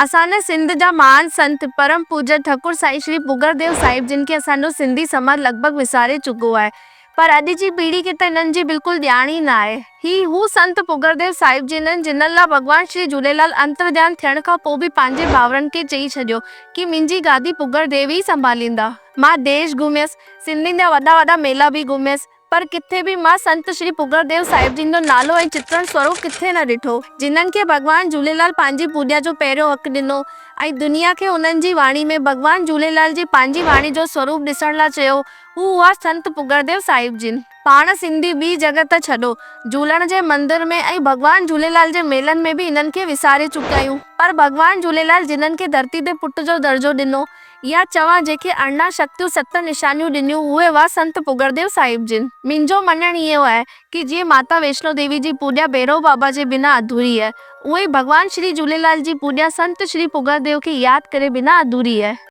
असाने सिंध जा महान संत परम पूज्य ठाकुर साईं श्री पुगरदेव साहिब जिन खे असांजो सिंधी समाज लगभग विसारे चुको आहे, पर अॼु जी पीढ़ी खे त इन्हनि जी बिल्कुलु ॼाण ई न आहे। हू संत पुगरदेव साहिब जिन्हनि लाइ भॻवान श्री झूलेलाल अंतर्ध्यान थियण खां पोइ बि पंहिंजे भाउरनि खे चई छॾियो कि मुंहिंजी गादी पुगरदेव ई संभालींदा। मां देश घुमियसि, सिंधियुनि जा वॾा वॾा मेला भी घुमियसि, पर किथे भी मां संत श्री पुगरदेव साहिब जिन जो नालो ऐं चित्रण स्वरूप किथे न ॾिठो, जिन्हनि खे भॻवान झूलेलाल पंहिंजी पूॼा जो पहिरियों हक़ ॾिनो ऐं दुनिया खे उन्हनि जी वाणी में भॻवान झूलेलाल जी पंहिंजी वाणी जो स्वरूप ॾिसण लाइ चयो। हुआ संत पुगरदेव साहिब जिन। पाण सिंधी ॿी जगह त छॾो, झूलण जे मंदिर में ऐं भॻवान झूलेलाल जे मेलनि में भी इन्हनि खे विसारे चुका आहियूं, पर भॻवान झूलेलाल जिन्हनि खे धरती ते पुट जो दर्जो ॾिनो, या चवां जंहिंखे अरिड़हं शक्तियूं 7 निशानियूं ॾिनियूं, उहे हुआ संत पुगरदेव साहिब जिन। मुंहिंजो मञणु इहो आहे कि जीअं माता वैष्णो देवी जी पूॼा भैरव बाबा जे बिना अधूरी आहे, उहे भॻवान श्री झूलेलाल जी पूॼा संत श्री पुगरदेव खे यादि करे बिना अधूरी आहे।